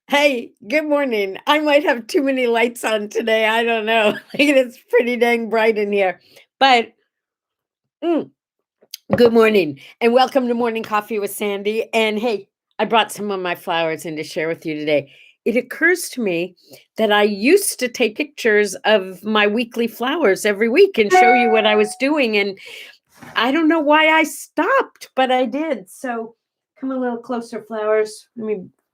Hey, good morning. I might have too many lights on today. I don't know. It's pretty dang bright in here. But mm, good morning and welcome to Morning Coffee with Sandy. And hey, I brought some of my flowers in to share with you today. It occurs to me that I used to take pictures of my weekly flowers every week and show you what I was doing. And I don't know why I stopped, but I did. So come a little closer, flowers. Let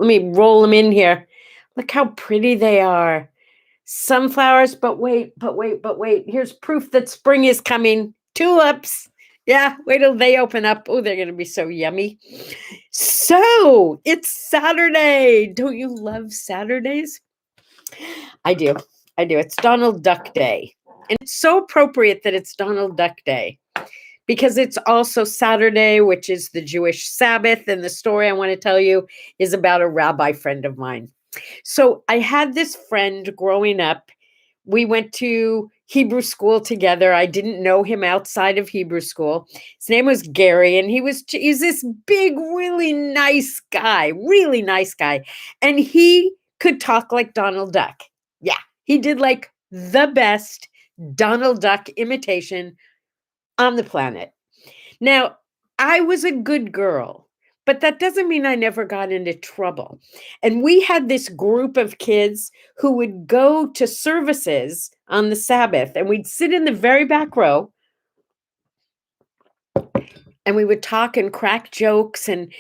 me roll them in here. Look how pretty they are. Sunflowers, but wait. Here's proof that spring is coming. Tulips. Yeah, wait till they open up. Oh, they're going to be so yummy. So it's Saturday. Don't you love Saturdays? I do. I do. It's Donald Duck Day. And it's so appropriate that it's Donald Duck Day because it's also Saturday, which is the Jewish Sabbath. And the story I want to tell you is about a rabbi friend of mine. So I had this friend growing up. We went to Hebrew school together. I didn't know him outside of Hebrew school. His name was Gary, and he's this big, really nice guy. And he could talk like Donald Duck. Yeah, he did like the best Donald Duck imitation on the planet. Now, I was a good girl, but that doesn't mean I never got into trouble. And we had this group of kids who would go to services on the Sabbath, and we'd sit in the very back row and we would talk and crack jokes and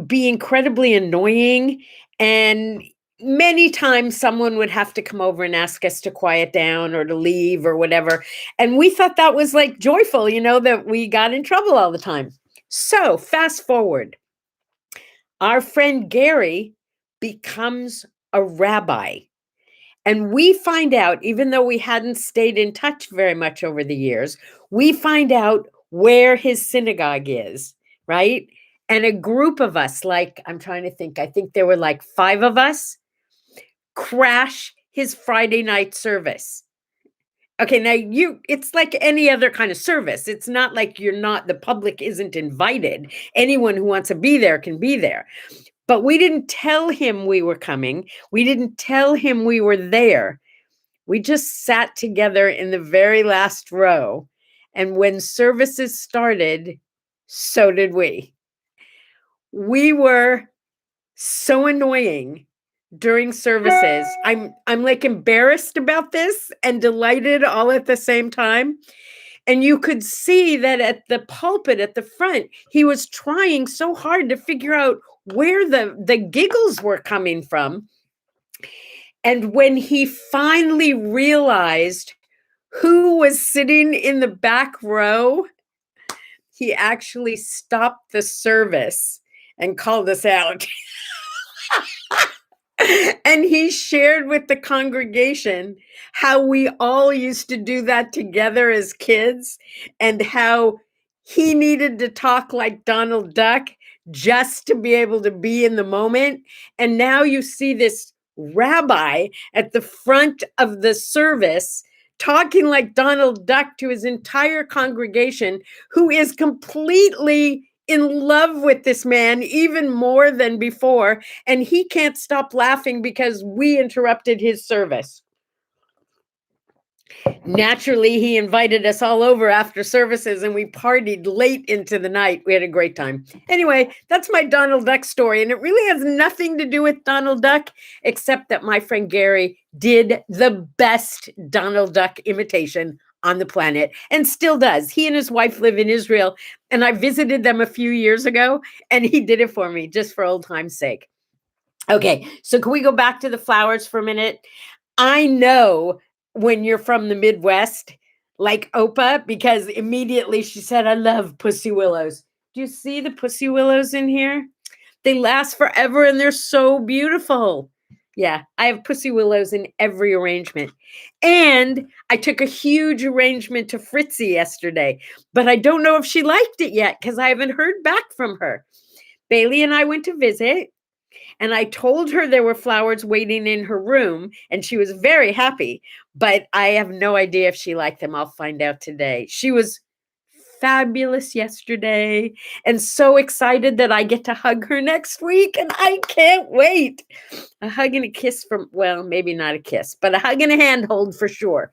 be incredibly annoying. And many times someone would have to come over and ask us to quiet down or to leave or whatever. And we thought that was like joyful, that we got in trouble all the time. So fast forward, our friend Gary becomes a rabbi. And we find out, even though we hadn't stayed in touch very much over the years, we find out where his synagogue is, right? And a group of us, like, I'm trying to think, I think there were like 5 of us, crash his Friday night service. Okay, now it's like any other kind of service. It's not like the public isn't invited. Anyone who wants to be there can be there. But we didn't tell him we were coming. We didn't tell him we were there. We just sat together in the very last row. And when services started, so did we. We were so annoying during services. I'm like embarrassed about this and delighted all at the same time. And you could see that at the pulpit at the front, he was trying so hard to figure out where the giggles were coming from. And when he finally realized who was sitting in the back row, he actually stopped the service and called us out. And he shared with the congregation how we all used to do that together as kids and how he needed to talk like Donald Duck just to be able to be in the moment. And now you see this rabbi at the front of the service talking like Donald Duck to his entire congregation, who is completely in love with this man even more than before, and he can't stop laughing because we interrupted his service. Naturally, he invited us all over after services and we partied late into the night. We had a great time. Anyway, that's my Donald Duck story. And it really has nothing to do with Donald Duck, except that my friend Gary did the best Donald Duck imitation on the planet and still does. He and his wife live in Israel, and I visited them a few years ago, and he did it for me just for old time's sake. Okay, so can we go back to the flowers for a minute? I know when you're from the Midwest, like Opa, because immediately she said, I love pussy willows. Do you see the pussy willows in here? They last forever and they're so beautiful. Yeah, I have pussy willows in every arrangement. And I took a huge arrangement to Fritzy yesterday, but I don't know if she liked it yet because I haven't heard back from her. Bailey and I went to visit, and I told her there were flowers waiting in her room, and she was very happy, but I have no idea if she liked them. I'll find out today. She was fabulous yesterday and so excited that I get to hug her next week. And I can't wait. A hug and a kiss from, well, maybe not a kiss, but a hug and a handhold for sure.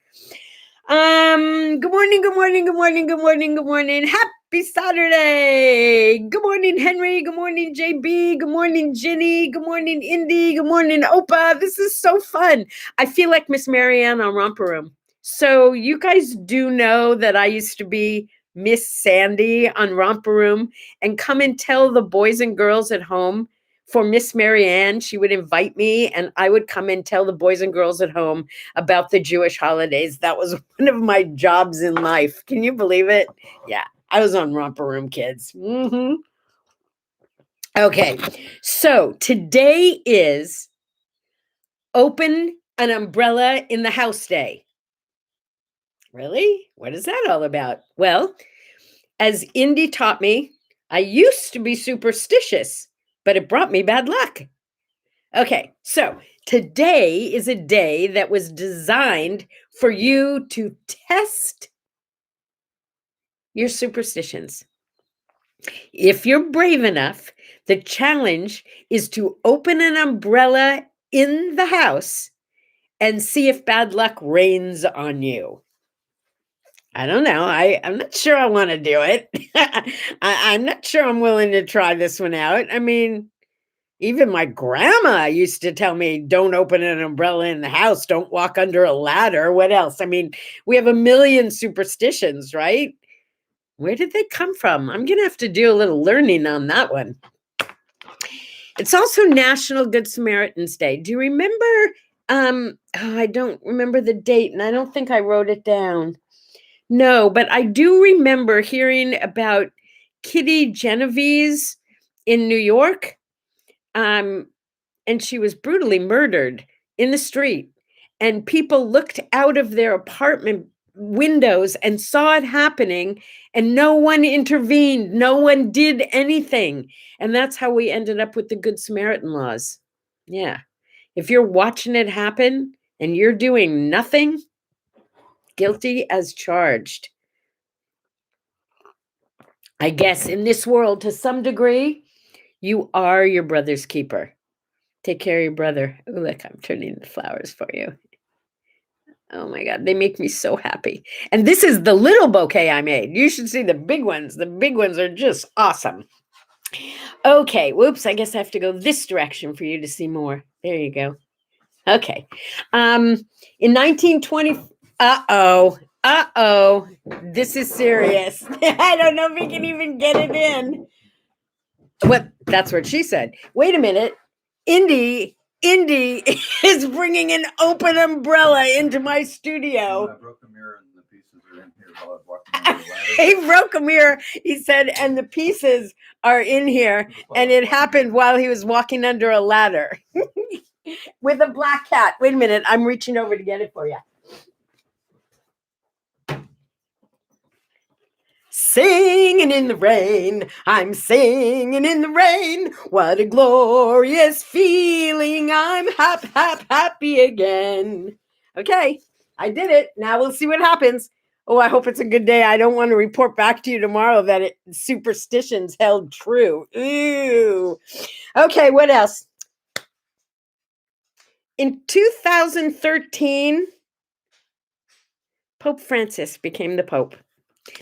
Good morning, good morning, good morning, good morning, good morning. Happy Saturday. Good morning, Henry. Good morning, JB. Good morning, Ginny. Good morning, Indy. Good morning, Opa. This is so fun. I feel like Miss Marianne on Romper Room. So you guys do know that I used to be Miss Sandye on Romper Room and come and tell the boys and girls at home for Miss Marianne. She would invite me and I would come and tell the boys and girls at home about the Jewish holidays. That was one of my jobs in life. Can you believe it? Yeah, I was on Romper Room, kids. Okay, so today is Open an Umbrella in the House Day. Really? What is that all about? Well, as Indy taught me, I used to be superstitious, but it brought me bad luck. Okay, so today is a day that was designed for you to test your superstitions. If you're brave enough, the challenge is to open an umbrella in the house and see if bad luck rains on you. I don't know. I'm not sure I want to do it. I'm not sure I'm willing to try this one out. I mean, even my grandma used to tell me, don't open an umbrella in the house. Don't walk under a ladder. What else? I mean, we have a million superstitions, right? Where did they come from? I'm going to have to do a little learning on that one. It's also National Good Samaritan's Day. Do you remember? I don't remember the date, and I don't think I wrote it down. No, but I do remember hearing about Kitty Genovese in New York. And she was brutally murdered in the street. And people looked out of their apartment windows and saw it happening, and no one intervened. No one did anything. And that's how we ended up with the Good Samaritan laws. Yeah. If you're watching it happen and you're doing nothing, guilty as charged. I guess in this world, to some degree, you are your brother's keeper. Take care of your brother. Oh, look, I'm turning the flowers for you. Oh my God, they make me so happy. And this is the little bouquet I made. You should see the big ones. The big ones are just awesome. Okay, whoops, I guess I have to go this direction for you to see more. There you go. Okay. In 1920, this is serious. I don't know if we can even get it in. What? That's what she said. Wait a minute. Indy is bringing an open umbrella into my studio. I broke the mirror and the pieces are in here while I was walking under the ladder. He broke a mirror, he said, and the pieces are in here, and it happened while he was walking under a ladder with a black cat. Wait a minute, I'm reaching over to get it for you. Singing in the rain, I'm singing in the rain. What a glorious feeling. I'm happy again. Okay, I did it. Now we'll see what happens. Oh, I hope it's a good day. I don't want to report back to you tomorrow that superstitions held true. Ooh. Okay, what else? In 2013, Pope Francis became the Pope.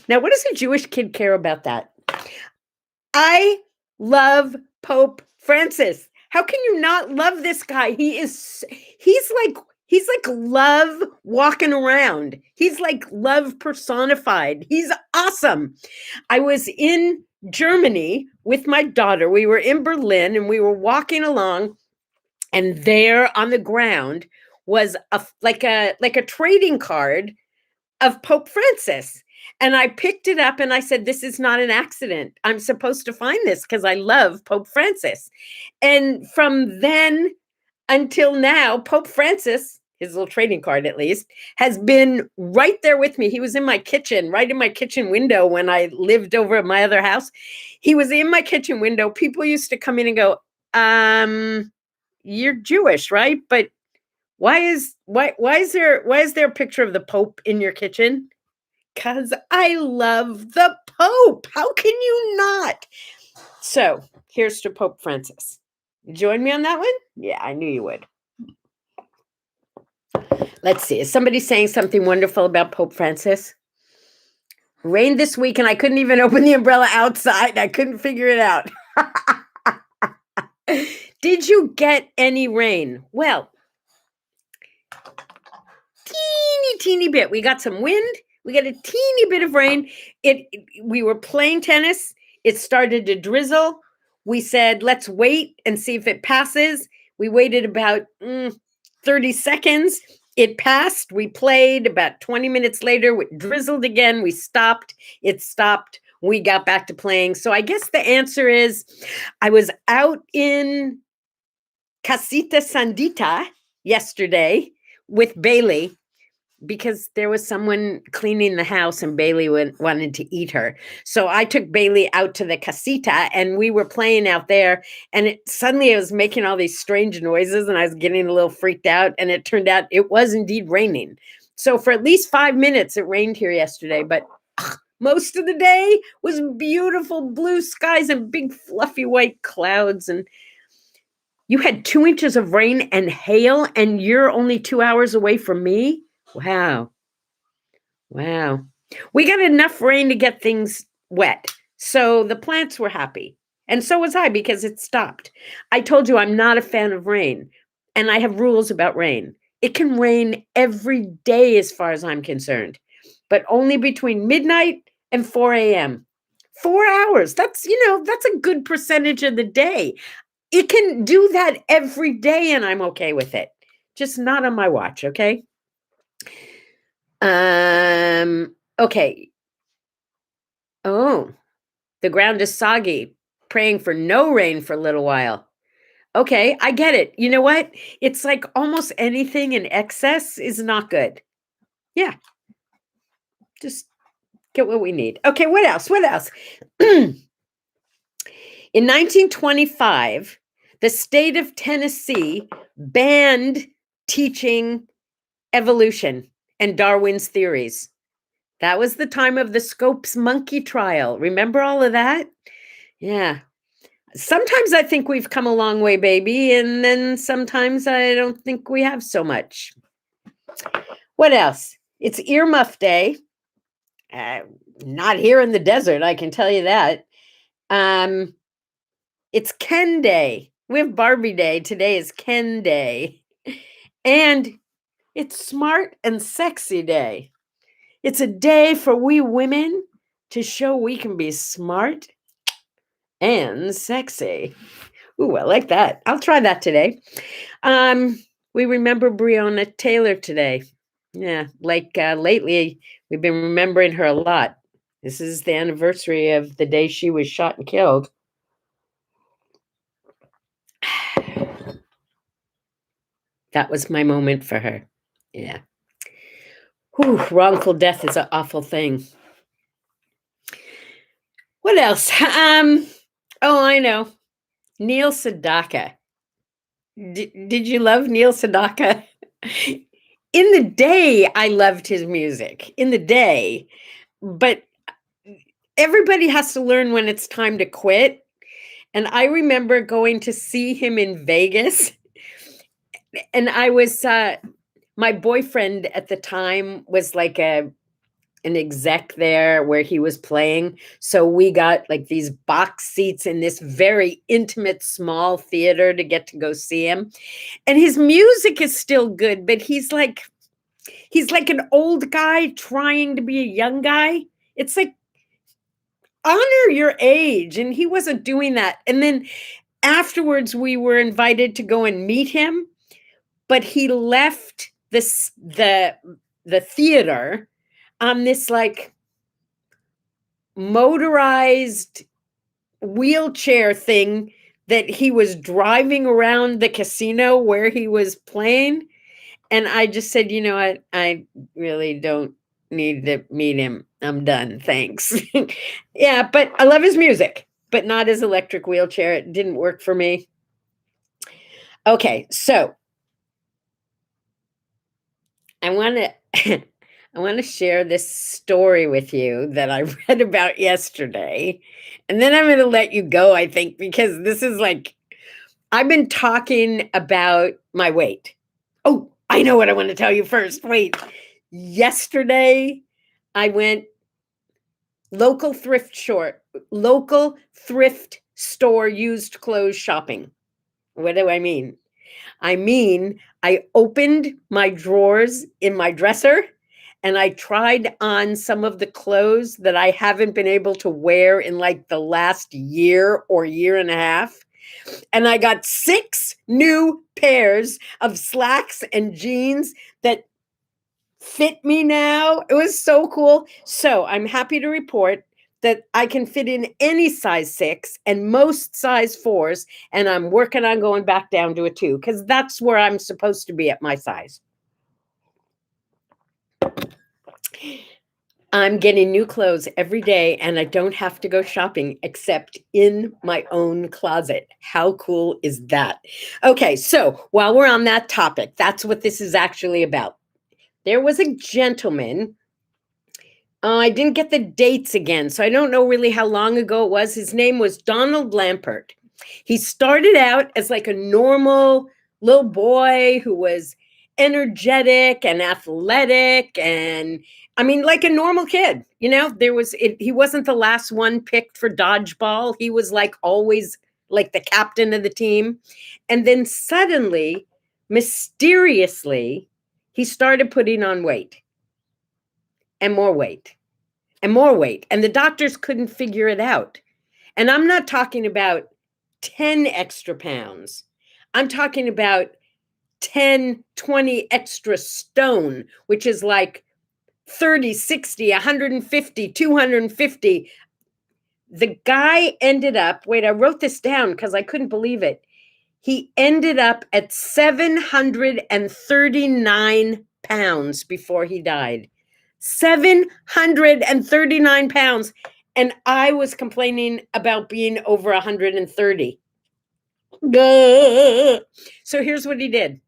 Now, what does a Jewish kid care about that? I love Pope Francis. How can you not love this guy? He's like love walking around. He's like love personified. He's awesome. I was in Germany with my daughter. We were in Berlin and we were walking along, and there on the ground was like a trading card of Pope Francis. And I picked it up and I said, this is not an accident. I'm supposed to find this because I love Pope Francis. And from then until now, Pope Francis, his little trading card at least, has been right there with me. He was in my kitchen, right in my kitchen window when I lived over at my other house. He was in my kitchen window. People used to come in and go, you're Jewish, right? But why is there a picture of the Pope in your kitchen? Because I love the Pope. How can you not? So here's to Pope Francis. Join me on that one? Yeah, I knew you would. Let's see. Is somebody saying something wonderful about Pope Francis? Rained this week and I couldn't even open the umbrella outside. I couldn't figure it out. Did you get any rain? Well, teeny bit. We got some wind. We got a teeny bit of rain. We were playing tennis. It started to drizzle. We said, let's wait and see if it passes. We waited about 30 seconds. It passed. We played. About 20 minutes later, it drizzled again. We stopped. It stopped. We got back to playing. So I guess the answer is I was out in Casita Sandita yesterday with Bailey because there was someone cleaning the house and Bailey wanted to eat her. So I took Bailey out to the casita and we were playing out there, and suddenly it was making all these strange noises and I was getting a little freaked out, and it turned out it was indeed raining. So for at least 5 minutes it rained here yesterday, but most of the day was beautiful blue skies and big fluffy white clouds. And you had 2 inches of rain and hail and you're only 2 hours away from me? Wow. Wow. We got enough rain to get things wet. So the plants were happy. And so was I, because it stopped. I told you I'm not a fan of rain. And I have rules about rain. It can rain every day as far as I'm concerned, but only between midnight and 4 a.m. 4 hours. That's a good percentage of the day. It can do that every day and I'm okay with it. Just not on my watch, okay? Okay. Oh, the ground is soggy. Praying for no rain for a little while. Okay, I get it. You know what? It's like almost anything in excess is not good. Yeah. Just get what we need. Okay, what else? What else? In 1925, the state of Tennessee banned teaching evolution and Darwin's theories. That was the time of the Scopes monkey trial. Remember all of that? Yeah. Sometimes I think we've come a long way, baby, and then sometimes I don't think we have so much. What else? It's Earmuff Day. Not here in the desert, I can tell you that. It's Ken Day. We have Barbie Day. Today is Ken Day. And it's Smart and Sexy Day. It's a day for we women to show we can be smart and sexy. Ooh, I like that. I'll try that today. We remember Breonna Taylor today. Yeah, lately we've been remembering her a lot. This is the anniversary of the day she was shot and killed. That was my moment for her. Yeah. Whew, wrongful death is an awful thing. What else? Oh, I know. Neil Sedaka. Did you love Neil Sedaka? In the day, I loved his music. In the day. But everybody has to learn when it's time to quit. And I remember going to see him in Vegas. And I was, my boyfriend at the time was like an exec there where he was playing. So we got like these box seats in this very intimate small theater to get to go see him. And his music is still good, but he's like an old guy trying to be a young guy. It's like, honor your age. And he wasn't doing that. And then afterwards we were invited to go and meet him, but he left the theater on this like motorized wheelchair thing that he was driving around the casino where he was playing. And I just said, you know what? I really don't need to meet him. I'm done. Thanks. Yeah, but I love his music, but not his electric wheelchair. It didn't work for me. Okay, so I want to I want to share this story with you that I read about yesterday. And then I'm going to let you go, I think, because this is like, I've been talking about my weight. Oh, I know what I want to tell you first. Wait. Yesterday, I went local local thrift store used clothes shopping. What do I mean? I mean, I opened my drawers in my dresser and I tried on some of the clothes that I haven't been able to wear in like the last year or year and a half. And I got 6 new pairs of slacks and jeans that fit me now. It was so cool. So I'm happy to report that I can fit in any size 6 and most size 4s. And I'm working on going back down to a 2 because that's where I'm supposed to be at my size. I'm getting new clothes every day and I don't have to go shopping except in my own closet. How cool is that? Okay, so while we're on that topic, that's what this is actually about. There was a gentleman. I didn't get the dates again, so I don't know really how long ago it was. His name was Donald Lampert. He started out as like a normal little boy who was energetic and athletic and I mean like a normal kid. You know, he wasn't the last one picked for dodgeball. He was like always like the captain of the team. And then suddenly, mysteriously, he started putting on weight. And more weight and more weight. And the doctors couldn't figure it out. And I'm not talking about 10 extra pounds. I'm talking about 10, 20 extra stone, which is like 30, 60, 150, 250. The guy ended up, wait, I wrote this down because I couldn't believe it. He ended up at 739 pounds before he died. 739 pounds. And I was complaining about being over 130. So here's what he did.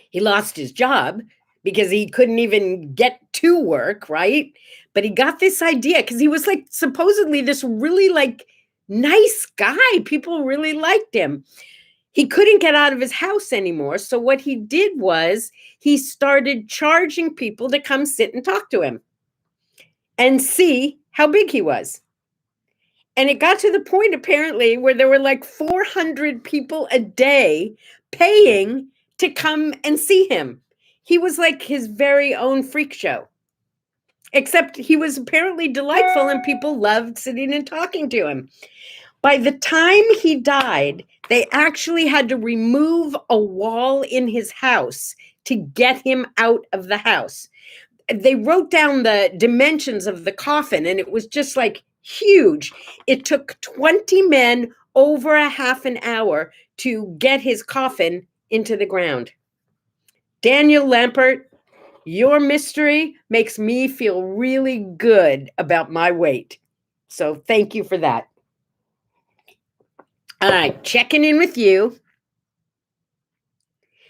He lost his job because he couldn't even get to work, right? But he got this idea because he was like supposedly this really like nice guy. People really liked him. He couldn't get out of his house anymore. So what he did was he started charging people to come sit and talk to him and see how big he was. And it got to the point apparently where there were like 400 people a day paying to come and see him. He was like his very own freak show. Except he was apparently delightful and people loved sitting and talking to him. By the time he died, they actually had to remove a wall in his house to get him out of the house. They wrote down the dimensions of the coffin and it was just like huge. It took 20 men over a half an hour to get his coffin into the ground. Daniel Lampert, your mystery makes me feel really good about my weight. So thank you for that. All right, checking in with you.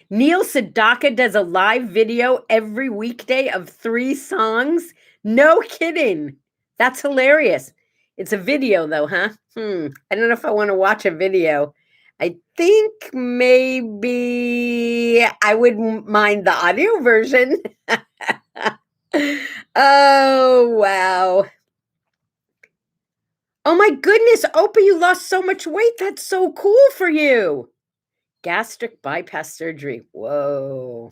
Neil Sedaka does a live video every weekday of 3 songs. No kidding. That's hilarious. It's a video though, huh? I don't know if I want to watch a video. I think maybe I wouldn't mind the audio version. Oh, wow. Oh my goodness, Opa, you lost so much weight. That's so cool for you. Gastric bypass surgery. Whoa.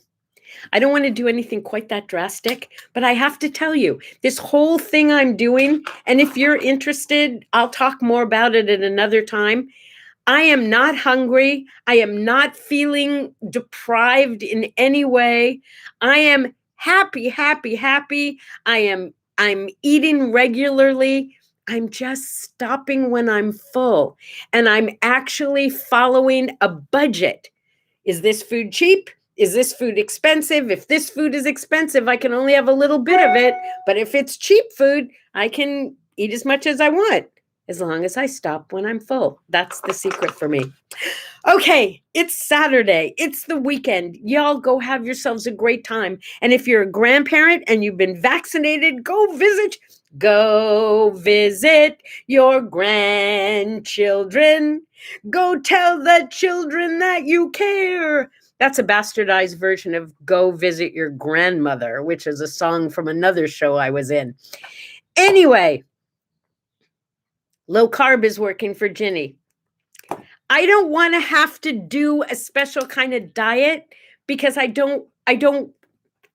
I don't want to do anything quite that drastic, but I have to tell you, this whole thing I'm doing, and if you're interested, I'll talk more about it at another time. I am not hungry. I am not feeling deprived in any way. I am happy, happy, happy. I'm eating regularly. I'm just stopping when I'm full. And I'm actually following a budget. Is this food cheap? Is this food expensive? If this food is expensive, I can only have a little bit of it. But if it's cheap food, I can eat as much as I want. as long as I stop when I'm full. That's the secret for me. Okay, it's Saturday. It's the weekend. Y'all go have yourselves a great time. And if you're a grandparent and you've been vaccinated, go visit your grandchildren. Go tell the children that you care. That's a bastardized version of Go Visit Your Grandmother, which is a song from another show I was in. Anyway, low carb is working for Ginny. I don't want to have to do a special kind of diet because I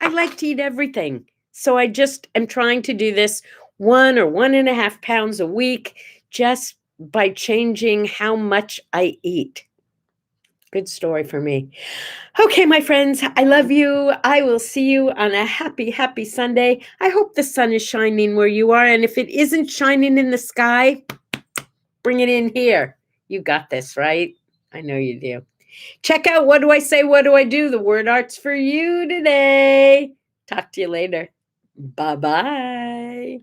like to eat everything. So I just am trying to do this 1 or 1.5 pounds a week just by changing how much I eat. Good story for me. Okay, my friends, I love you. I will see you on a happy, happy Sunday. I hope the sun is shining where you are. And if it isn't shining in the sky, bring it in here. You got this, right? I know you do. Check out What Do I Say, What Do I Do? The word art's for you today. Talk to you later. Bye-bye.